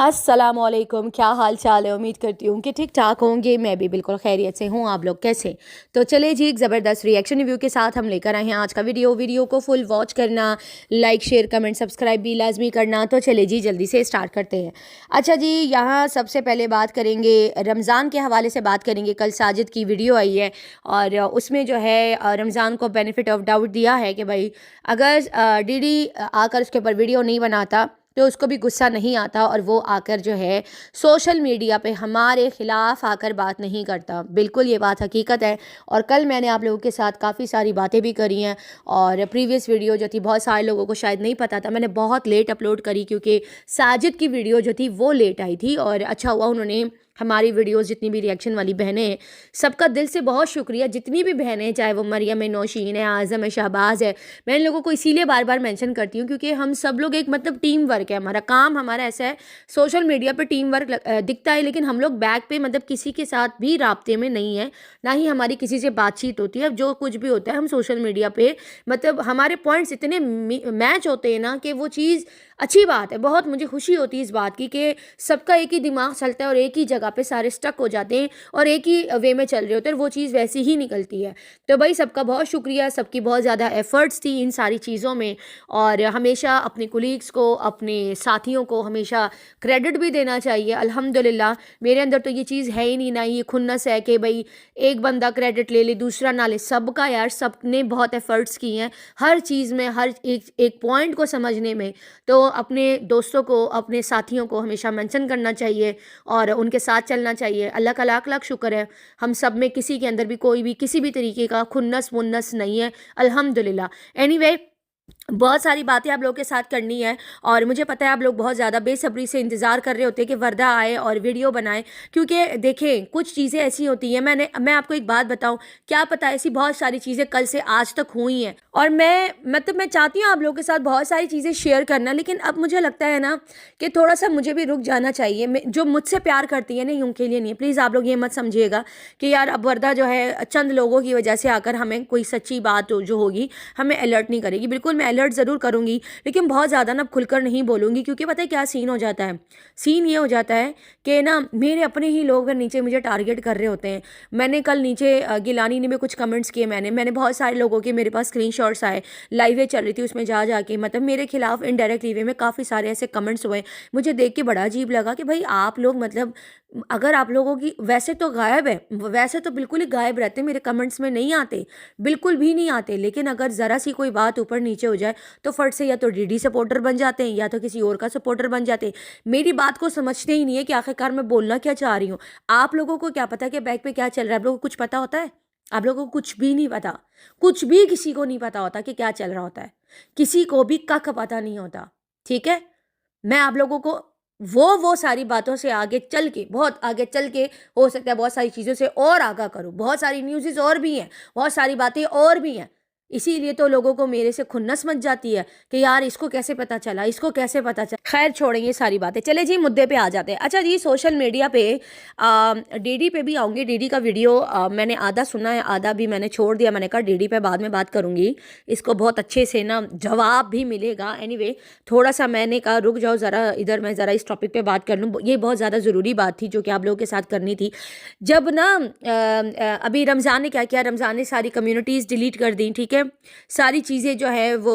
अस्सलामुअलैकुम, क्या हाल चाल है। उम्मीद करती हूँ कि ठीक ठाक होंगे। मैं भी बिल्कुल खैरियत से हूँ। आप लोग कैसे? तो चले जी, एक ज़बरदस्त रिएक्शन रिव्यू के साथ हम लेकर आए हैं आज का वीडियो को फुल वॉच करना, लाइक शेयर कमेंट सब्सक्राइब भी लाजमी करना। तो चले जी, जल्दी से स्टार्ट करते हैं। अच्छा जी, यहाँ सबसे पहले बात करेंगे रमज़ान के हवाले से बात करेंगे। कल साजिद की वीडियो आई है और उसमें जो है रमज़ान को बेनिफिट ऑफ डाउट दिया है कि भाई अगर डीडी आकर उसके ऊपर वीडियो नहीं बनाता तो उसको भी गुस्सा नहीं आता और वो आकर जो है सोशल मीडिया पे हमारे ख़िलाफ़ आकर बात नहीं करता। बिल्कुल ये बात हकीकत है। और कल मैंने आप लोगों के साथ काफ़ी सारी बातें भी करी हैं और प्रीवियस वीडियो जो थी बहुत सारे लोगों को शायद नहीं पता था, मैंने बहुत लेट अपलोड करी क्योंकि साजिद की वीडियो जो थी वो लेट आई थी। और अच्छा हुआ उन्होंने हमारी वीडियोस जितनी भी रिएक्शन वाली बहनें हैं, सबका दिल से बहुत शुक्रिया। जितनी भी बहनें, चाहे वो मरियम है, नौशीन है, आज़म है, शहबाज है, मैं इन लोगों को इसीलिए बार बार मेंशन करती हूँ क्योंकि हम सब लोग एक मतलब टीम वर्क है। हमारा काम हमारा ऐसा है, सोशल मीडिया पे टीम वर्क दिखता है लेकिन हम लोग बैक पे मतलब किसी के साथ भी राब्ते में नहीं है, ना ही हमारी किसी से बातचीत होती है। अब जो कुछ भी होता है हम सोशल मीडिया पे मतलब हमारे पॉइंट्स इतने मैच होते हैं ना कि वो चीज़ अच्छी बात है। बहुत मुझे खुशी होती है इस बात की कि सबका एक ही दिमाग चलता है और एक ही जगह पे सारे स्टक हो जाते हैं और एक ही वे में चल रहे होते हैं, वो चीज़ वैसी ही निकलती है। तो भाई सबका बहुत शुक्रिया, सबकी बहुत ज़्यादा एफ़र्ट्स थी इन सारी चीज़ों में। और हमेशा अपने कोलीग्स को, अपने साथियों को हमेशा क्रेडिट भी देना चाहिए। अल्हम्दुलिल्लाह मेरे अंदर तो ये चीज़ है ही नहीं, ना ये खुन्नस है कि भाई एक बंदा क्रेडिट ले ले दूसरा ना ले। सबका यार, सबने बहुत एफ़र्ट्स किए हैं हर चीज़ में, हर एक पॉइंट को समझने में। तो अपने दोस्तों को, अपने साथियों को हमेशा मेंशन करना चाहिए और उनके साथ चलना चाहिए। अल्लाह का लाख लाख शुक्र है, हम सब में किसी के अंदर भी कोई भी किसी भी तरीके का खुन्नस मुन्नस नहीं है, अल्हम्दुलिल्लाह। एनीवे, बहुत सारी बातें आप लोगों के साथ करनी है और मुझे पता है आप लोग बहुत ज़्यादा बेसब्री से इंतज़ार कर रहे होते हैं कि वर्दा आए और वीडियो बनाए। क्योंकि देखें कुछ चीज़ें ऐसी होती हैं, मैं आपको एक बात बताऊं, क्या पता ऐसी बहुत सारी चीज़ें कल से आज तक हुई हैं और मैं चाहती हूँ आप लोगों के साथ बहुत सारी चीज़ें शेयर करना, लेकिन अब मुझे लगता है ना कि थोड़ा सा मुझे भी रुक जाना चाहिए। जो मुझसे प्यार करती है ना, उनके लिए नहीं, प्लीज़ आप लोग ये मत समझिएगा कि यार अब वर्दा जो है चंद लोगों की वजह से आकर हमें कोई सच्ची बात जो होगी हमें अलर्ट नहीं करेगी। बिल्कुल मैं अलर्ट ज़रूर करूँगी लेकिन बहुत ज़्यादा ना खुलकर नहीं बोलूँगी क्योंकि पता है क्या सीन हो जाता है। सीन ये हो जाता है कि ना मेरे अपने ही लोग नीचे मुझे टारगेट कर रहे होते हैं। मैंने कल नीचे गिलानी ने में कुछ कमेंट्स किए, मैंने बहुत सारे लोगों के मेरे पास स्क्रीनशॉट्स आए, लाइवें चल रही थी उसमें जा जाके मतलब मेरे खिलाफ इनडायरेक्टली वे में काफ़ी सारे ऐसे कमेंट्स हुए। मुझे देख के बड़ा अजीब लगा कि भाई आप लोग मतलब अगर आप लोगों की वैसे तो गायब है, वैसे तो बिल्कुल ही गायब रहते, मेरे कमेंट्स में नहीं आते, बिल्कुल भी नहीं आते, लेकिन अगर ज़रा सी कोई बात ऊपर नीचे हो जाए तो फट से या तो डीडी सपोर्टर बन जाते हैं या तो किसी और का सपोर्टर बन जाते हैं। मेरी बात को समझते ही नहीं है कि आखिरकार मैं बोलना क्या चाह रही हूँ। आप लोगों को क्या पता कि बैक पे क्या चल रहा है? आप लोगों को कुछ पता होता है? आप लोगों को कुछ भी नहीं पता, कुछ भी किसी को नहीं पता होता कि क्या चल रहा होता है, किसी को भी कख पता नहीं होता। ठीक है, मैं आप लोगों को वो सारी बातों से आगे चल के, बहुत आगे चल के हो सकता है बहुत सारी चीज़ों से और आगाह करूँ, बहुत सारी न्यूज़ और भी हैं, बहुत सारी बातें और भी हैं। इसीलिए तो लोगों को मेरे से खुन्नस मच जाती है कि यार इसको कैसे पता चला, इसको कैसे पता चला। खैर छोड़ेंगे ये सारी बातें, चले जी मुद्दे पे आ जाते हैं। अच्छा जी, सोशल मीडिया पे डीडी पे भी आऊँगी। डीडी का वीडियो मैंने आधा सुना है, आधा भी मैंने छोड़ दिया। मैंने कहा डीडी पे बाद में बात करूँगी, इसको बहुत अच्छे से ना जवाब भी मिलेगा। एनीवे, थोड़ा सा मैंने कहा रुक जाओ ज़रा, इधर मैं ज़रा इस टॉपिक पे बात कर लूँ। ये बहुत ज़्यादा ज़रूरी बात थी जो कि आप लोगों के साथ करनी थी। जब ना अभी रमज़ान ने क्या किया, रमज़ान ने सारी कम्युनिटीज़ डिलीट कर दी। ठीक है, सारी चीज़ें जो है वो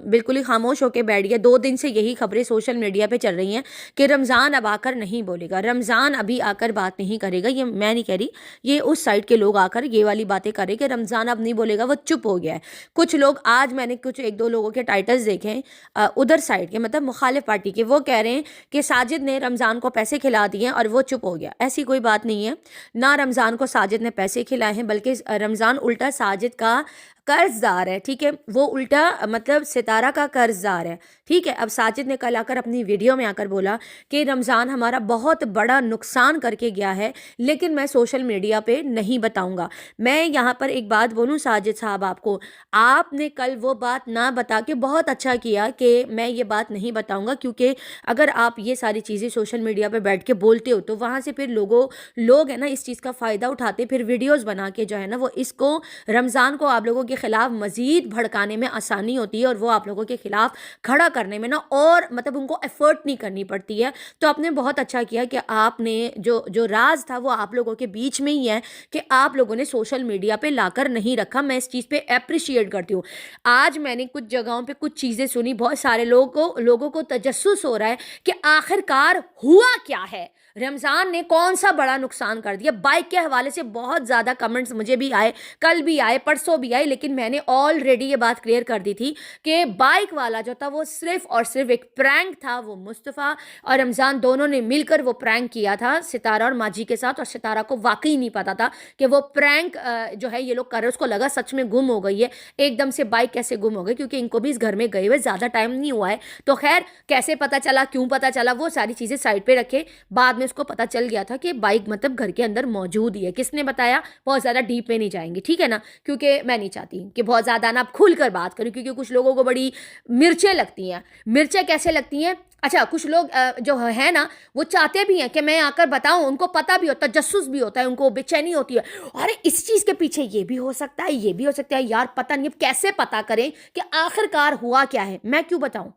बिल्कुल ही खामोश होकर बैठ गया। 2 दिन से यही खबरें सोशल मीडिया पे चल रही हैं कि रमज़ान अब आकर नहीं बोलेगा, रमज़ान अभी आकर बात नहीं करेगा। ये मैं नहीं कह रही, ये उस साइड के लोग आकर ये वाली बातें कर रहे कि रमज़ान अब नहीं बोलेगा, वो चुप हो गया है। कुछ लोग, आज मैंने कुछ 1-2 लोगों के टाइटल्स देखे हैं उधर साइड के, मतलब मुखालिफ पार्टी के, वो कह रहे हैं कि साजिद ने रमज़ान को पैसे खिला दिए और वो चुप हो गया। ऐसी कोई बात नहीं है, ना रमज़ान को साजिद ने पैसे खिलाए हैं, बल्कि रमज़ान उल्टा साजिद का कर्जदार है। ठीक है, वो उल्टा मतलब सितारा का कर्जदार है। ठीक है, अब साजिद ने कल आकर अपनी वीडियो में आकर बोला कि रमज़ान हमारा बहुत बड़ा नुकसान करके गया है लेकिन मैं सोशल मीडिया पे नहीं बताऊंगा। मैं यहाँ पर एक बात बोलूँ साजिद साहब, आपको, आपने कल वो बात ना बता के बहुत अच्छा किया कि मैं ये बात नहीं बताऊंगा, क्योंकि अगर आप ये सारी चीज़ें सोशल मीडिया पे बैठ के बोलते हो तो वहाँ से फिर लोग है ना इस चीज़ का फ़ायदा उठाते, फिर वीडियोज़ बना के जो है ना वो इसको, रमज़ान को आप लोगों के के ख़िलाफ़ मज़ीद भड़काने में आसानी होती है और वो आप लोगों के ख़िलाफ़ खड़ा करने में ना और मतलब उनको एफ़र्ट नहीं करनी पड़ती है। तो आपने बहुत अच्छा किया कि आपने जो जो राज़ था वो आप लोगों के बीच में ही है कि आप लोगों ने सोशल मीडिया पे लाकर नहीं रखा। मैं इस चीज़ पे एप्रिशिएट करती हूँ। आज मैंने कुछ जगहों पे कुछ चीज़ें सुनी, बहुत सारे लोगों को तजस्सुस हो रहा है कि आखिरकार हुआ क्या है, रमज़ान ने कौन सा बड़ा नुकसान कर दिया। बाइक के हवाले से बहुत ज़्यादा कमेंट्स मुझे भी आए, कल भी आए, परसों भी आए, लेकिन मैंने ऑलरेडी ये बात क्लियर कर दी थी कि बाइक वाला जो था वो सिर्फ और सिर्फ एक प्रैंक था। वो मुस्तफ़ा और रमज़ान दोनों ने मिलकर वो प्रैंक किया था सितारा और माजी के साथ, और सितारा को वाकई नहीं पता था कि वो प्रैंक जो है ये लोग कर रहे हैं। उसको लगा सच में गुम हो गई है। एकदम से बाइक कैसे गुम हो गई, क्योंकि इनको भी इस घर में गए हुए ज़्यादा टाइम नहीं हुआ है। तो खैर कैसे पता चला, क्यों पता चला, वो सारी चीज़ें साइड पे रखे। बाद में उसको पता चल गया था कि बाइक मतलब घर के अंदर मौजूद ही है। किसने बताया, बहुत ज़्यादा डीप में नहीं जाएंगे, ठीक है ना, क्योंकि मैं नहीं चाहती कि बहुत ज़्यादा ना खुल कर बात करूँ, क्योंकि कुछ लोगों को बड़ी मिर्चें लगती हैं। मिर्चें कैसे लगती हैं, अच्छा कुछ लोग जो है ना वो चाहते भी हैं कि मैं आकर बताऊं, उनको पता भी होता है, तजस्सुस भी होता है, उनको बेचैनी होती है, अरे इस चीज़ के पीछे ये भी हो सकता है, ये भी हो सकता है, यार पता नहीं, कैसे पता करें कि आखिरकार हुआ क्या है। मैं क्यों बताऊं,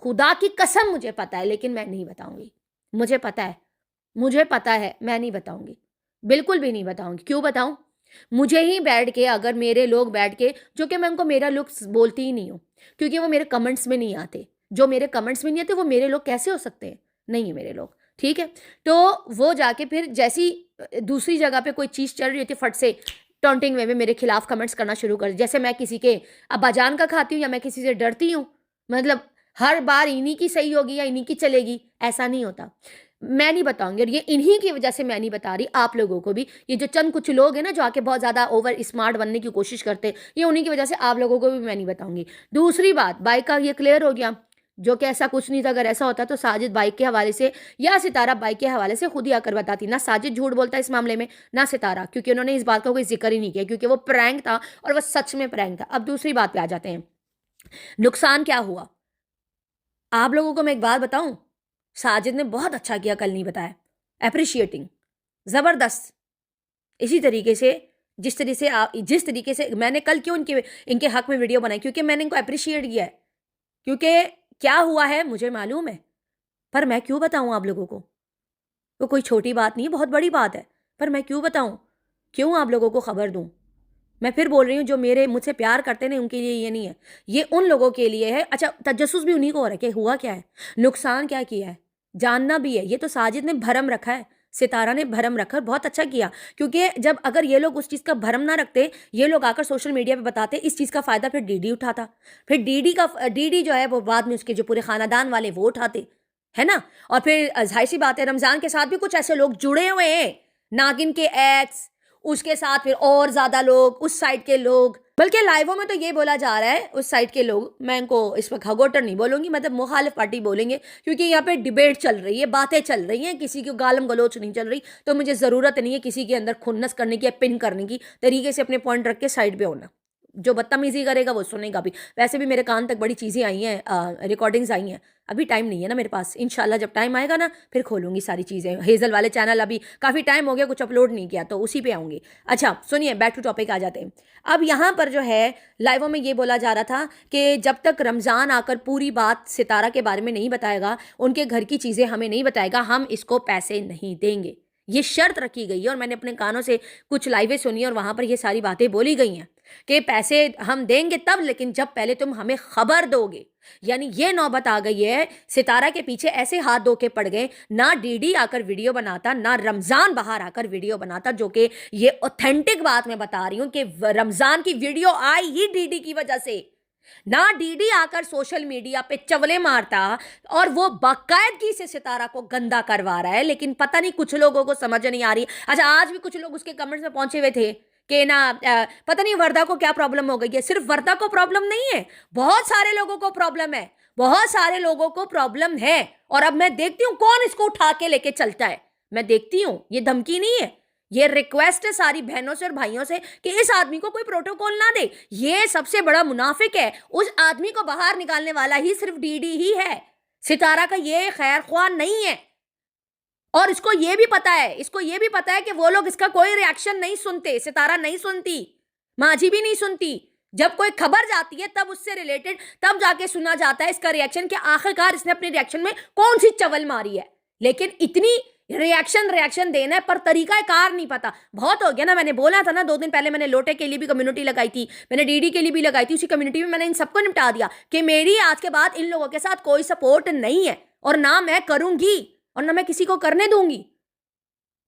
खुदा की कसम मुझे पता है, लेकिन मैं नहीं बताऊंगी। मुझे पता है, मुझे पता है, मैं नहीं बताऊंगी, बिल्कुल भी नहीं बताऊंगी। क्यों बताऊं, मुझे ही बैठ के, अगर मेरे लोग बैठ के, जो कि मैं उनको मेरा लुक्स बोलती ही नहीं हूँ, क्योंकि वो मेरे कमेंट्स में नहीं आते, जो मेरे कमेंट्स में नहीं आते वो मेरे लोग कैसे हो सकते हैं, नहीं है मेरे लोग, ठीक है। तो वो जाके फिर जैसी दूसरी जगह पे कोई चीज़ चल रही होती है, फट से टॉन्टिंग वे में मेरे खिलाफ कमेंट्स करना शुरू कर, जैसे मैं किसी के अब्बाजान का खाती हूँ या मैं किसी से डरती हूँ, मतलब हर बार इन्हीं की सही होगी या इन्हीं की चलेगी, ऐसा नहीं होता। मैं नहीं बताऊंगी, और ये इन्हीं की वजह से मैं नहीं बता रही, आप लोगों को भी, ये जो चंद कुछ लोग हैं ना जो आके बहुत ज़्यादा ओवर स्मार्ट बनने की कोशिश करते हैं, ये उन्हीं की वजह से, आप लोगों को भी मैं नहीं बताऊंगी। दूसरी बात, बाइक का ये क्लियर हो गया, जो कि ऐसा कुछ नहीं था। अगर ऐसा होता तो साजिद बाइक के हवाले से या सितारा बाइक के हवाले से खुद ही आकर बताती। ना साजिद झूठ बोलता इस मामले में, ना सितारा, क्योंकि उन्होंने इस बात का कोई जिक्र ही नहीं किया, क्योंकि वो प्रैंक था और वो सच में प्रैंक था। अब दूसरी बात पे आ जाते हैं, नुकसान क्या हुआ। आप लोगों को मैं एक बात बताऊं, साजिद ने बहुत अच्छा किया, कल नहीं बताया, एप्रिशिएटिंग, ज़बरदस्त। इसी तरीके से जिस तरीके से मैंने कल क्यों इनके इनके हक में वीडियो बनाई, क्योंकि मैंने इनको अप्रिशिएट किया है, क्योंकि क्या हुआ है मुझे मालूम है, पर मैं क्यों बताऊं आप लोगों को, वो कोई छोटी बात नहीं है, बहुत बड़ी बात है, पर मैं क्यों बताऊं, क्यों आप लोगों को खबर दूं। मैं फिर बोल रही हूँ, जो मेरे मुझसे प्यार करते हैं उनके लिए ये नहीं है, ये उन लोगों के लिए है। अच्छा, तजस्सुस भी उन्हीं को हो रहा है कि हुआ क्या है, नुकसान क्या किया है, जानना भी है। ये तो साजिद ने भरम रखा है, सितारा ने भरम रखा, बहुत अच्छा किया, क्योंकि जब अगर ये लोग उस चीज़ का भरम ना रखते, ये लोग आकर सोशल मीडिया पे बताते, इस चीज़ का फ़ायदा फिर डीडी उठाता, फिर डीडी जो है वो बाद में उसके जो पूरे ख़ानदान वाले वो उठाते, है ना। और फिर जाहिर सी बात है, रमज़ान के साथ भी कुछ ऐसे लोग जुड़े हुए हैं, नागिन के एक्स, उसके साथ फिर और ज़्यादा लोग, उस साइड के लोग, बल्कि लाइवों में तो ये बोला जा रहा है उस साइड के लोग, मैं इनको इस वक्त हगोटर नहीं बोलूँगी, मतलब मुखालिफ पार्टी बोलेंगे, क्योंकि यहाँ पे डिबेट चल रही है, बातें चल रही हैं, किसी की गालम गलोच नहीं चल रही, तो मुझे ज़रूरत नहीं है किसी के अंदर खुन्नस करने की या पिन करने की। तरीके से अपने पॉइंट रख के साइड पे होना, जो बदतमीजी करेगा वो सुनेगा भी। वैसे भी मेरे कान तक बड़ी चीज़ें आई हैं, रिकॉर्डिंग्स आई हैं, अभी टाइम नहीं है ना मेरे पास, इंशाल्लाह जब टाइम आएगा ना फिर खोलूंगी सारी चीज़ें। हेज़ल वाले चैनल अभी काफ़ी टाइम हो गया कुछ अपलोड नहीं किया, तो उसी पे आऊँगी। अच्छा सुनिए, बैक टू टॉपिक आ जाते हैं। अब यहाँ पर जो है लाइवों में ये बोला जा रहा था कि जब तक रमज़ान आकर पूरी बात सितारा के बारे में नहीं बताएगा, उनके घर की चीज़ें हमें नहीं बताएगा, हम इसको पैसे नहीं देंगे, ये शर्त रखी गई है। और मैंने अपने कानों से कुछ लाइवें सुनी और वहाँ पर ये सारी बातें बोली गई हैं कि पैसे हम देंगे तब, लेकिन जब पहले तुम हमें खबर दोगे। यानी ये नौबत आ गई है, सितारा के पीछे ऐसे हाथ धो के पड़ गए, ना डीडी आकर वीडियो बनाता, ना रमज़ान बाहर आकर वीडियो बनाता, जो कि ये ऑथेंटिक बात मैं बता रही हूँ कि रमज़ान की वीडियो आई ही डीडी की वजह से, ना डीडी आकर सोशल मीडिया पे चवले मारता, और वो बाकायदगी से सितारा को गंदा करवा रहा है, लेकिन पता नहीं कुछ लोगों को समझ नहीं आ रही। अच्छा, आज भी कुछ लोग उसके कमेंट्स में पहुंचे हुए थे कि ना पता नहीं वर्दा को क्या प्रॉब्लम हो गई है। सिर्फ वर्दा को प्रॉब्लम नहीं है, बहुत सारे लोगों को प्रॉब्लम है, बहुत सारे लोगों को प्रॉब्लम है। और अब मैं देखती हूँ कौन इसको उठा के लेके चलता है, मैं देखती हूँ, ये धमकी नहीं है, ये रिक्वेस्ट है सारी बहनों से और भाइयों से कि इस आदमी को कोई प्रोटोकॉल ना दे। ये सबसे बड़ा मुनाफिक है, उस आदमी को बाहर निकालने वाला ही सिर्फ डीडी ही है, सितारा का ये खैर ख्वाह नहीं है। और इसको ये भी पता है, इसको ये भी पता है कि वो लोग इसका कोई रिएक्शन नहीं सुनते, सितारा नहीं सुनती, माजी भी नहीं सुनती, जब कोई खबर जाती है तब उससे रिलेटेड तब जाके सुना जाता है इसका रिएक्शन कि आखिरकार इसने अपने रिएक्शन में कौन सी चवल मारी है। लेकिन इतनी रिएक्शन देना है पर तरीका कार नहीं पता। बहुत हो गया ना, मैंने बोला था ना 2 दिन पहले, मैंने लोटे के लिए भी कम्युनिटी लगाई थी, मैंने डीडी के लिए भी लगाई थी, उसी कम्युनिटी में मैंने इन सबको निपटा दिया कि मेरी आज के बाद इन लोगों के साथ कोई सपोर्ट नहीं है और ना मैं करूंगी और ना मैं किसी को करने दूंगी,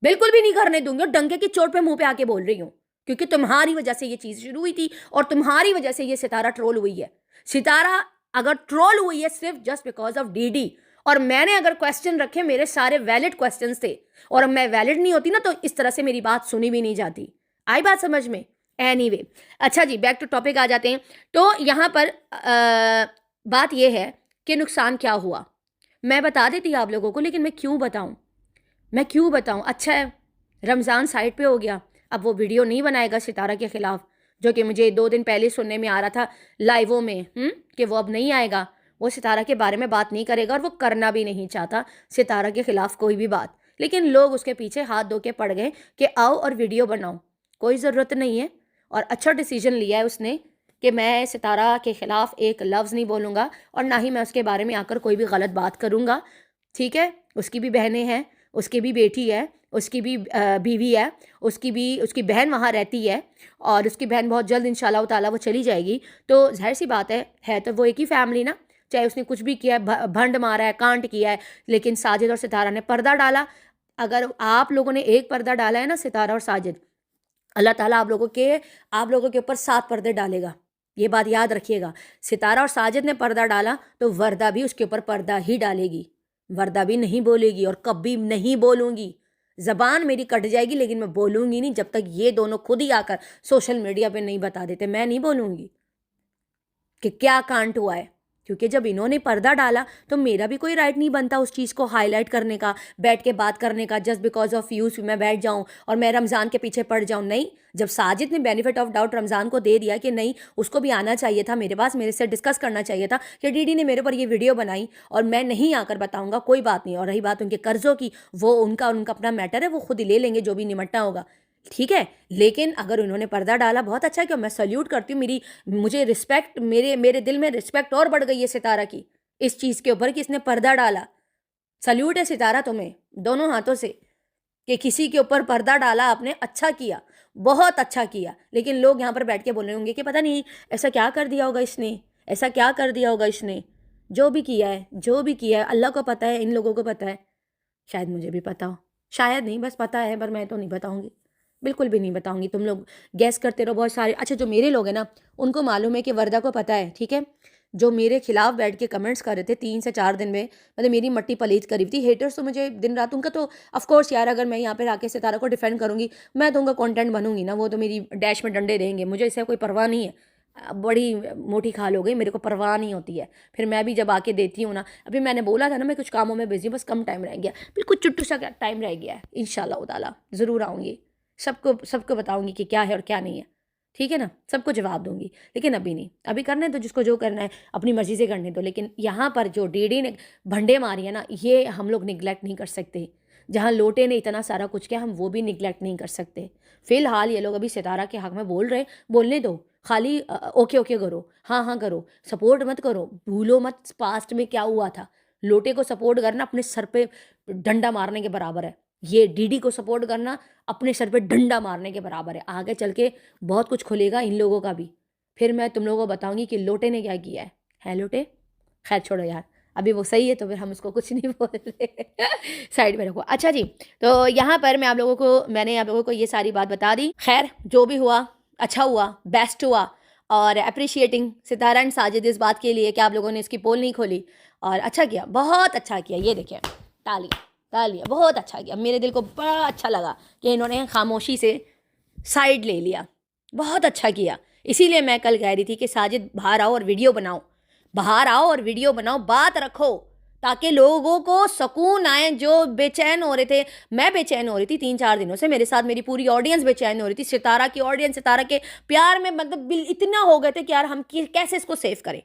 बिल्कुल भी नहीं करने दूंगी। और डंके की चोट पे मुंह पे आके बोल रही हूँ क्योंकि तुम्हारी वजह से ये चीज शुरू हुई थी और तुम्हारी वजह से ये सितारा ट्रोल हुई है। सितारा अगर ट्रोल हुई है सिर्फ जस्ट बिकॉज ऑफ डीडी, और मैंने अगर क्वेश्चन रखे, मेरे सारे वैलिड क्वेश्चंस थे और मैं वैलिड नहीं होती ना तो इस तरह से मेरी बात सुनी भी नहीं जाती। आई बात समझ में? एनीवे, अच्छा जी, बैक टू टॉपिक आ जाते हैं। तो यहाँ पर बात यह है कि नुकसान क्या हुआ मैं बता देती आप लोगों को, लेकिन मैं क्यों बताऊं? अच्छा है, रमज़ान साइड पे हो गया, अब वो वीडियो नहीं बनाएगा सितारा के ख़िलाफ़, जो कि मुझे 2 दिन पहले सुनने में आ रहा था लाइवों में कि वो अब नहीं आएगा, वो सितारा के बारे में बात नहीं करेगा और वो करना भी नहीं चाहता सितारा के ख़िलाफ़ कोई भी बात। लेकिन लोग उसके पीछे हाथ धो के पड़ गए कि आओ और वीडियो बनाओ, कोई ज़रूरत नहीं है। और अच्छा डिसीजन लिया है उसने कि मैं सितारा के ख़िलाफ़ एक लफ्ज़ नहीं बोलूँगा और ना ही मैं उसके बारे में आकर कोई भी गलत बात करूँगा। ठीक है, उसकी भी बहनें हैं, उसकी भी बेटी है, उसकी भी बीवी है, उसकी बहन वहाँ रहती है और उसकी बहन बहुत जल्द इंशाल्लाह ताला वो चली जाएगी। तो ज़ाहिर सी बात है तो वो एक ही फैमिली ना, चाहे उसने कुछ भी किया है, भंड मारा है, कांट किया है, लेकिन साजिद और सितारा ने पर्दा डाला। अगर आप लोगों ने एक पर्दा डाला है ना, सितारा और साजिद, अल्लाह ताला आप लोगों के ऊपर 7 पर्दे डालेगा। ये बात याद रखिएगा। सितारा और साजिद ने पर्दा डाला तो वर्दा भी उसके ऊपर पर्दा ही डालेगी। वर्दा भी नहीं बोलेगी और कभी नहीं बोलूँगी, ज़बान मेरी कट जाएगी लेकिन मैं बोलूँगी नहीं जब तक ये दोनों खुद ही आकर सोशल मीडिया पे नहीं बता देते। मैं नहीं बोलूँगी कि क्या कांड हुआ है, क्योंकि जब इन्होंने पर्दा डाला तो मेरा भी कोई राइट नहीं बनता उस चीज़ को हाईलाइट करने का, बैठ के बात करने का, जस्ट बिकॉज ऑफ व्यूज़ मैं बैठ जाऊं और मैं रमज़ान के पीछे पड़ जाऊं। नहीं, जब साजिद ने बेनिफिट ऑफ डाउट रमज़ान को दे दिया कि नहीं उसको भी आना चाहिए था मेरे पास, मेरे से डिस्कस करना चाहिए था कि डीडी ने मेरे पर ये वीडियो बनाई और मैं नहीं आकर बताऊँगा, कोई बात नहीं। और रही बात उनके कर्ज़ों की, वो उनका अपना मैटर है, वो खुद ही ले लेंगे जो भी निमटना होगा, ठीक है। लेकिन अगर उन्होंने पर्दा डाला बहुत अच्छा क्यों, मैं सल्यूट करती हूँ। मुझे रिस्पेक्ट, मेरे दिल में रिस्पेक्ट और बढ़ गई है सितारा की इस चीज़ के ऊपर कि इसने पर्दा डाला। सल्यूट है सितारा तुम्हें दोनों हाथों से कि किसी के ऊपर पर्दा डाला आपने, अच्छा किया, बहुत अच्छा किया। लेकिन लोग यहाँ पर बैठ के बोल रहे होंगे कि पता नहीं ऐसा क्या कर दिया होगा इसने, ऐसा क्या कर दिया होगा इसने। जो भी किया है अल्लाह को पता है, इन लोगों को पता है, शायद मुझे भी पता हो, शायद नहीं, बस पता है, पर मैं तो नहीं बताऊँगी, बिल्कुल भी नहीं बताऊंगी। तुम लोग गैस करते रहो बहुत सारे। अच्छा, जो मेरे लोग हैं ना उनको मालूम है कि वर्दा को पता है, ठीक है। जो मेरे खिलाफ बैठ के कमेंट्स कर रहे थे 3 से 4 दिन में, मतलब मेरी मट्टी पलीत करी थी हेटर्स, तो मुझे दिन रात उनका तो ऑफ कोर्स यार, अगर मैं यहाँ पे आके सितारा को डिफेंड करूँगी, मैं तो उनका कंटेंट बनूंगी ना, वो तो मेरी डैश में डंडे देंगे, मुझे इससे कोई परवाह नहीं है। बड़ी मोटी खाल हो गई, मेरे को परवाह नहीं होती है। फिर मैं भी जब आके देती हूँ ना, अभी मैंने बोला था ना मैं कुछ कामों में बिजी, बस कम टाइम रह गया, बिल्कुल चुट्टू सा टाइम रह गया है। इंशाल्लाह ताला ज़रूर आऊँगी, सबको बताऊंगी कि क्या है और क्या नहीं है, ठीक है ना, सबको जवाब दूंगी। लेकिन अभी नहीं, अभी करने दो, जिसको जो करना है अपनी मर्जी से करने दो। लेकिन यहाँ पर जो डीडी ने भंडे मारी है ना, ये हम लोग निगलेक्ट नहीं कर सकते। जहाँ लोटे ने इतना सारा कुछ किया, हम वो भी निगलेक्ट नहीं कर सकते। फिलहाल ये लोग अभी सितारा के हक में बोल रहे, बोलने दो, खाली ओके ओके करो, हाँ हाँ करो, सपोर्ट मत करो। भूलो मत पास्ट में क्या हुआ था। लोटे को सपोर्ट करना अपने सर पे डंडा मारने के बराबर है, ये डीडी को सपोर्ट करना अपने सर पे डंडा मारने के बराबर है। आगे चल के बहुत कुछ खुलेगा इन लोगों का भी, फिर मैं तुम लोगों को बताऊंगी कि लोटे ने क्या किया है लोटे। खैर छोड़ो यार, अभी वो सही है तो फिर हम उसको कुछ नहीं बोल रहे साइड में रखो। अच्छा जी, तो यहाँ पर मैंने आप लोगों को ये सारी बात बता दी। खैर जो भी हुआ अच्छा हुआ, बेस्ट हुआ, और अप्रिशिएटिंग सितारा एंड साजिद इस बात के लिए कि आप लोगों ने इसकी पोल नहीं खोली और अच्छा किया, बहुत अच्छा किया। ये देखिए, तालियां, बहुत अच्छा किया। मेरे दिल को बड़ा अच्छा लगा कि इन्होंने खामोशी से साइड ले लिया, बहुत अच्छा किया। इसीलिए मैं कल कह रही थी कि साजिद बाहर आओ और वीडियो बनाओ, बात रखो, ताकि लोगों को सुकून आए जो बेचैन हो रहे थे। मैं बेचैन हो रही थी 3-4 दिनों से, मेरे साथ मेरी पूरी ऑडियंस बेचैन हो रही थी। सितारा की ऑडियंस सितारा के प्यार में मतलब इतना हो गए थे कि यार हम कैसे इसको सेव करें।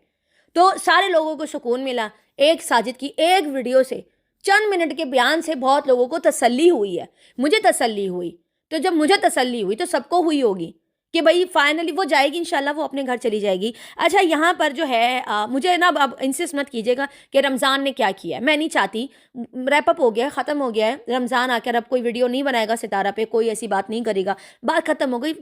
तो सारे लोगों को सुकून मिला एक साजिद की एक वीडियो से, चंद मिनट के बयान से बहुत लोगों को तसल्ली हुई है, मुझे तसल्ली हुई। तो जब मुझे तसल्ली हुई तो सबको हुई होगी कि भाई फाइनली वो जाएगी, इंशाल्लाह वो अपने घर चली जाएगी। अच्छा, यहाँ पर जो है मुझे ना अब इंसिस्ट मत कीजिएगा कि रमज़ान ने क्या किया है, मैं नहीं चाहती। रैपअप हो गया है, ख़त्म हो गया है रमज़ान। आकर अब कोई वीडियो नहीं बनाएगा सितारा पे, कोई ऐसी बात नहीं करेगा, बात ख़त्म हो गई,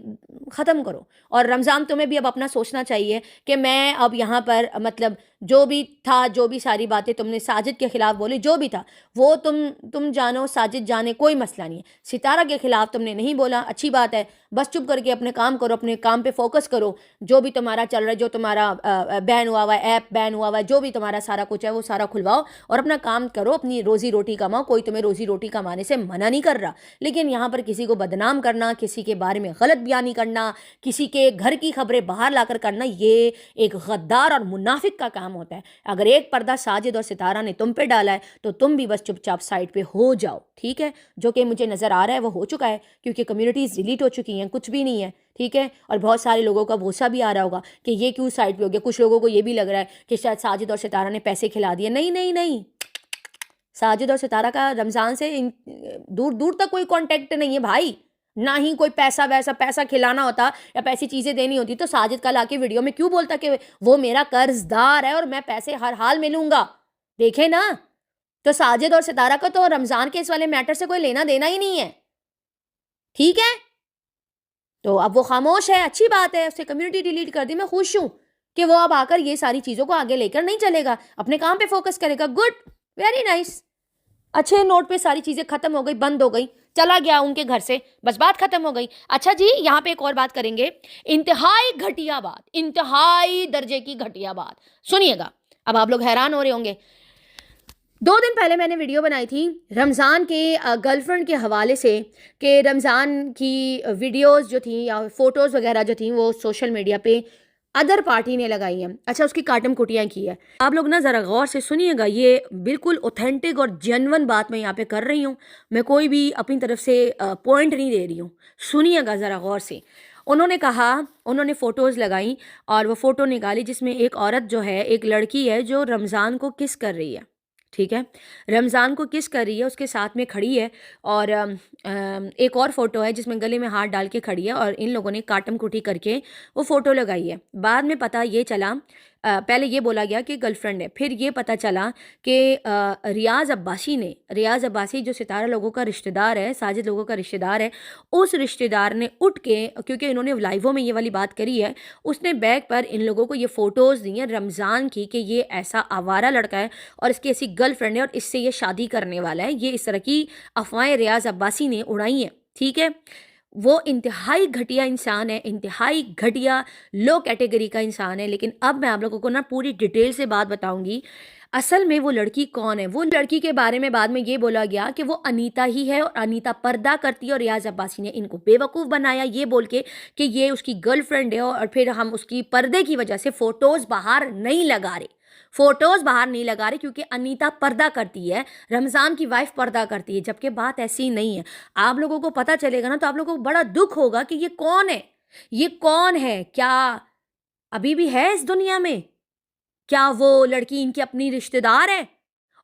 ख़त्म करो। और रमज़ान तुम्हें भी अब अपना सोचना चाहिए कि मैं अब यहाँ पर मतलब जो भी था, जो भी सारी बातें तुमने साजिद के ख़िलाफ़ बोली, जो भी था वो तुम जानो, साजिद जाने, कोई मसला नहीं है। सितारा के ख़िलाफ़ तुमने नहीं बोला, अच्छी बात है, बस चुप करके अपने काम करो, अपने काम पे फोकस करो। जो भी तुम्हारा चल रहा है, जो तुम्हारा बैन हुआ हुआ है, ऐप बैन हुआ हुआ है, जो भी तुम्हारा सारा कुछ है वो सारा खुलवाओ और अपना काम करो, अपनी रोज़ी रोटी कमाओ। कोई तुम्हें रोज़ी रोटी कमाने से मना नहीं कर रहा, लेकिन यहाँ पर किसी को बदनाम करना, किसी के बारे में गलत बयानी करना, किसी के घर की खबरें बाहर लाकर करना, ये एक गद्दार और मुनाफिक का काम होता है। अगर एक पर्दा साजिद और सितारा ने तुम पे डाला है तो तुम भी बस चुपचाप साइड पे हो जाओ, ठीक है। जो कि मुझे नज़र आ रहा है वो हो चुका है, क्योंकि कम्युनिटीज़ डिलीट हो चुकी हैं, कुछ भी नहीं है, ठीक है। और बहुत सारे लोगों का गुस्सा भी आ रहा होगा कि ये क्यों साइड पे हो गया। कुछ लोगों को ये भी लग रहा है कि शायद साजिद और सितारा ने पैसे खिला दिए। नहीं नहीं नहीं, साजिद और सितारा का रमज़ान से दूर दूर तक कोई कॉन्टेक्ट नहीं है भाई। ना ही कोई पैसा खिलाना होता या पैसी चीज़ें देनी होती तो साजिद कल आके वीडियो में क्यों बोलता कि वो मेरा कर्जदार है और मैं पैसे हर हाल में लूँगा। देखे ना, तो साजिद और सितारा का तो रमज़ान के इस वाले मैटर से कोई लेना देना ही नहीं है, ठीक है। तो अब वो खामोश है, अच्छी बात है, उससे कम्युनिटी डिलीट कर दी, मैं खुश हूँ कि वो अब आकर ये सारी चीज़ों को आगे लेकर नहीं चलेगा, अपने काम पे फोकस करेगा। Good, very nice. अच्छे नोट पे सारी चीज़ें ख़त्म हो गई, बंद हो गई, चला गया उनके घर से, बस बात ख़त्म हो गई। अच्छा जी, यहाँ पे एक और बात करेंगे, इंतहाई घटिया बात, इंतहाई दर्जे की घटिया बात, सुनिएगा। अब आप लोग हैरान हो रहे होंगे। 2 दिन पहले मैंने वीडियो बनाई थी रमज़ान के गर्लफ्रेंड के हवाले से, कि रमज़ान की वीडियोस जो थी या फ़ोटोज़ वगैरह जो थी वो सोशल मीडिया पे अदर पार्टी ने लगाई हैं। अच्छा, उसकी काटम कुटियाँ की है। आप लोग ना ज़रा गौर से सुनिएगा, ये बिल्कुल ऑथेंटिक और जेन्युइन बात मैं यहाँ पे कर रही हूँ, मैं कोई भी अपनी तरफ से पॉइंट नहीं दे रही हूँ। सुनिएगा ज़रा गौर से। उन्होंने कहा, उन्होंने फ़ोटोज़ लगाई और वो फ़ोटो निकाली जिसमें एक औरत जो है, एक लड़की है जो रमज़ान को किस कर रही है, ठीक है, रमज़ान को किस कर रही है, उसके साथ में खड़ी है। और एक और फ़ोटो है जिसमें गले में हाथ डाल के खड़ी है और इन लोगों ने काटम कुटी करके वो फ़ोटो लगाई है। बाद में पता ये चला, पहले ये बोला गया कि गर्लफ्रेंड है, फिर ये पता चला कि रियाज़ अब्बासी जो सितारा लोगों का रिश्तेदार है, साजिद लोगों का रिश्तेदार है, उस रिश्तेदार ने उठ के, क्योंकि इन्होंने लाइवों में ये वाली बात करी है, उसने बैग पर इन लोगों को ये फ़ोटोज़ दी हैं रमज़ान की कि ये ऐसा आवारा लड़का है और इसकी ऐसी गर्लफ्रेंड है और इससे ये शादी करने वाला है। ये इस तरह की अफवाहें रियाज़ अब्बासी ने उड़ाई हैं, ठीक है। वो इंतहाई घटिया इंसान है, इंतहाई घटिया लो कैटेगरी का इंसान है। लेकिन अब मैं आप लोगों को ना पूरी डिटेल से बात बताऊंगी, असल में वो लड़की कौन है। वो लड़की के बारे में बाद में ये बोला गया कि वो अनीता ही है और अनीता पर्दा करती है और रियाज़ अब्बासी ने इनको बेवकूफ़ बनाया ये बोल के कि ये उसकी गर्लफ्रेंड है और फिर हम उसकी पर्दे की वजह से फ़ोटोज़ बाहर नहीं लगा रहे, क्योंकि अनीता पर्दा करती है, रमज़ान की वाइफ पर्दा करती है, जबकि बात ऐसी नहीं है। आप लोगों को पता चलेगा ना तो आप लोगों को बड़ा दुख होगा कि ये कौन है, ये कौन है, क्या अभी भी है इस दुनिया में, क्या वो लड़की इनकी अपनी रिश्तेदार है।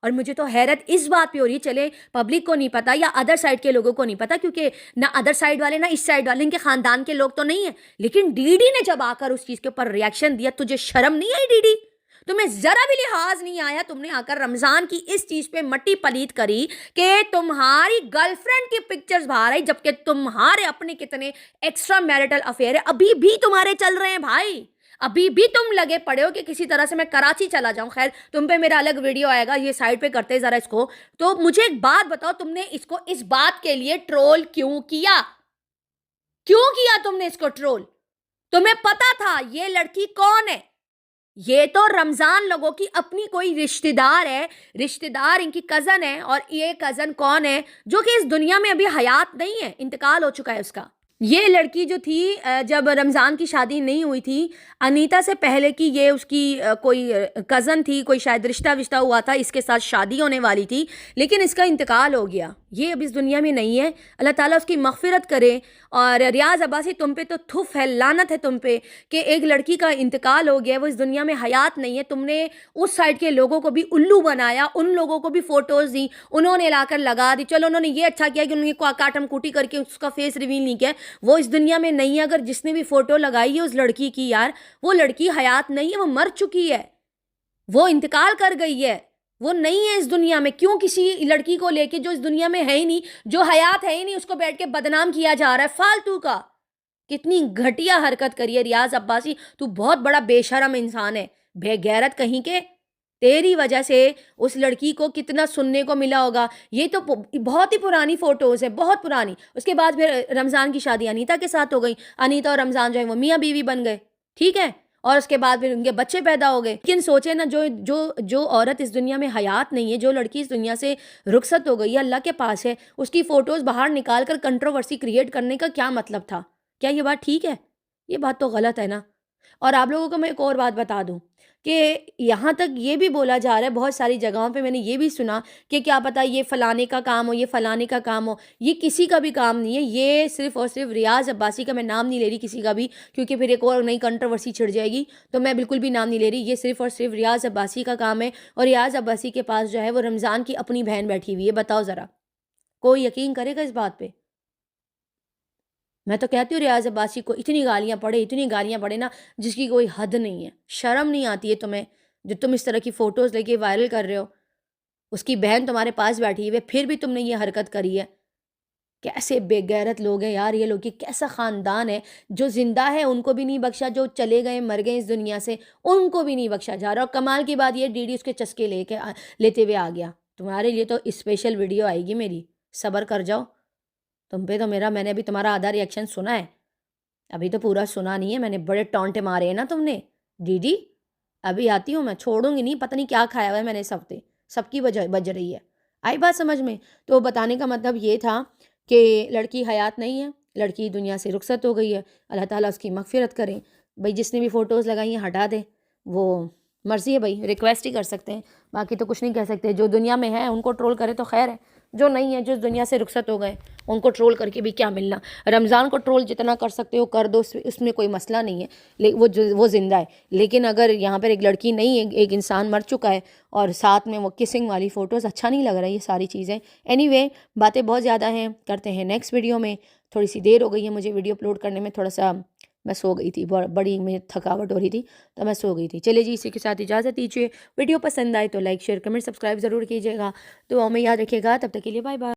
और मुझे तो हैरत इस बात पे हो रही है, चले पब्लिक को नहीं पता या अदर साइड के लोगों को नहीं पता, क्योंकि ना अदर साइड वाले ना इस साइड वाले इनके खानदान के लोग तो नहीं है, लेकिन डीडी ने जब आकर उस चीज़ के ऊपर रिएक्शन दिया, तुझे शर्म नहीं आई डीडी? तुम्हें जरा भी लिहाज नहीं आया? तुमने आकर रमजान की इस चीज पे मट्टी पलीत करी कि तुम्हारी गर्लफ्रेंड की पिक्चर्स बाहर आई, जबकि तुम्हारे अपने कितने एक्स्ट्रा मैरिटल अफेयर है अभी भी तुम्हारे चल रहे हैं भाई। अभी भी तुम लगे पड़े हो कि किसी तरह से मैं कराची चला जाऊं। खैर, तुम पे मेरा अलग वीडियो आएगा, ये साइड पे करते जरा इसको। तो मुझे एक बात बताओ, तुमने इसको इस बात के लिए ट्रोल क्यों किया? क्यों किया तुमने इसको ट्रोल? तुम्हें पता था ये लड़की कौन है? ये तो रमजान लोगों की अपनी कोई रिश्तेदार है, रिश्तेदार इनकी कजन है। और ये कजन कौन है? जो कि इस दुनिया में अभी हयात नहीं है, इंतकाल हो चुका है उसका। ये लड़की जो थी, जब रमज़ान की शादी नहीं हुई थी अनीता से पहले की, ये उसकी कोई कज़न थी, कोई शायद रिश्ता विश्ता हुआ था, इसके साथ शादी होने वाली थी, लेकिन इसका इंतकाल हो गया। ये अब इस दुनिया में नहीं है, अल्लाह ताला उसकी मग़फ़िरत करे। और रियाज़ अब्बासी, तुम पे तो थुफ है, लानत है तुम पे कि एक लड़की का इंतकाल हो गया, वो इस दुनिया में हयात नहीं है। तुमने उस साइड के लोगों को भी उल्लू बनाया, उन लोगों को भी फ़ोटोज़ दी, उन्होंने लाकर लगा दी। चलो, उन्होंने ये अच्छा किया कि उन्होंने काटम कूटी करके उसका फेस रिवील नहीं किया, वो इस दुनिया में नहीं है। अगर जिसने भी फोटो लगाई है उस लड़की की, यार वो लड़की हयात नहीं है, वो मर चुकी है, वो इंतकाल कर गई है, वो नहीं है इस दुनिया में। क्यों किसी लड़की को लेके जो इस दुनिया में है ही नहीं, जो हयात है ही नहीं, उसको बैठ के बदनाम किया जा रहा है फालतू का। कितनी घटिया हरकत करी है रियाज अब्बासी, तू बहुत बड़ा बेशरम इंसान है, बेगैरत कहीं के। तेरी वजह से उस लड़की को कितना सुनने को मिला होगा। ये तो बहुत ही पुरानी फोटोज है, बहुत पुरानी। उसके बाद फिर रमजान की शादी अनीता के साथ हो गई। अनीता और रमजान जो है वो मियाँ बीवी बन गए, ठीक है, और उसके बाद फिर उनके बच्चे पैदा हो गए। लेकिन सोचे ना, जो जो जो औरत इस दुनिया में हयात नहीं है, जो लड़की इस दुनिया से रुखसत हो गई है, अल्लाह के पास है, उसकी फोटोज बाहर निकाल कर कंट्रोवर्सी क्रिएट करने का क्या मतलब था? क्या ये बात ठीक है? ये बात तो गलत है ना। और आप लोगों को मैं एक और बात बता दूं कि यहाँ तक ये भी बोला जा रहा है, बहुत सारी जगहों पे मैंने ये भी सुना कि क्या पता ये फलाने का काम हो, ये फलाने का काम हो। ये किसी का भी काम नहीं है, ये सिर्फ और सिर्फ रियाज अब्बासी का। मैं नाम नहीं ले रही किसी का भी, क्योंकि फिर एक और नई कंट्रोवर्सी छिड़ जाएगी, तो मैं बिल्कुल भी नाम नहीं ले रही। ये सिर्फ और सिर्फ रियाज अब्बासी का काम है। और रियाज अब्बासी के पास जो है वो रमज़ान की अपनी बहन बैठी हुई है। बताओ ज़रा, कोई यकीन करेगा इस बात पर? मैं तो कहती हूँ रियाज अब्बासी को इतनी गालियाँ पड़े ना, जिसकी कोई हद नहीं है। शर्म नहीं आती है तुम्हें, जो तुम इस तरह की फ़ोटोज़ लेके वायरल कर रहे हो? उसकी बहन तुम्हारे पास बैठी हुई है, फिर भी तुमने ये हरकत करी है। कैसे बेगैरत लोग हैं यार ये लोग, ये कैसा ख़ानदान है। जो ज़िंदा है उनको भी नहीं बख्शा, जो चले गए मर गए इस दुनिया से उनको भी नहीं बख्शा जा रहा। और कमाल की बात, ये डीडी उसके चस्के लेते हुए आ गया। तुम्हारे लिए तो स्पेशल वीडियो आएगी मेरी, सब्र कर जाओ। तुम पे तो मैंने अभी तुम्हारा आधा रिएक्शन सुना है, अभी तो पूरा सुना नहीं है मैंने। बड़े टॉन्टे मारे हैं ना तुमने। दीदी अभी आती हूँ मैं, छोड़ूंगी नहीं। पता नहीं क्या खाया हुआ है मैंने इस हफ्ते, सबकी वजह बज रही है। आई बात समझ में? तो बताने का मतलब ये था कि लड़की हयात नहीं है, लड़की दुनिया से रुखसत हो गई है। अल्लाह ताला उसकी मगफिरत करें। भाई जिसने भी फ़ोटोज़ लगाई हैं हटा दें, वो मर्ज़ी है भाई, रिक्वेस्ट ही कर सकते हैं, बाकी तो कुछ नहीं कह सकते। जो दुनिया में है उनको ट्रोल करे तो खैर है, जो नहीं है, जो इस दुनिया से रुखसत हो गए, उनको ट्रोल करके भी क्या मिलना। रमज़ान को ट्रोल जितना कर सकते हो कर दो, उसमें कोई मसला नहीं है, वो ज़िंदा है। लेकिन अगर यहाँ पर एक लड़की नहीं है, एक इंसान मर चुका है, और साथ में वो किसिंग वाली फ़ोटोज़, अच्छा नहीं लग रहा है ये सारी चीज़ें। एनीवे, बातें बहुत ज़्यादा हैं, करते हैं नेक्स्ट वीडियो में। थोड़ी सी देर हो गई है मुझे वीडियो अपलोड करने में, थोड़ा सा मैं सो गई थी, बड़ी मुझे थकावट हो रही थी तो मैं सो गई थी। चलिए जी, इसी के साथ इजाज़त दीजिए। वीडियो पसंद आए तो लाइक शेयर कमेंट सब्सक्राइब ज़रूर कीजिएगा। दुआओं में याद रखिएगा। तब तक के लिए बाय बाय।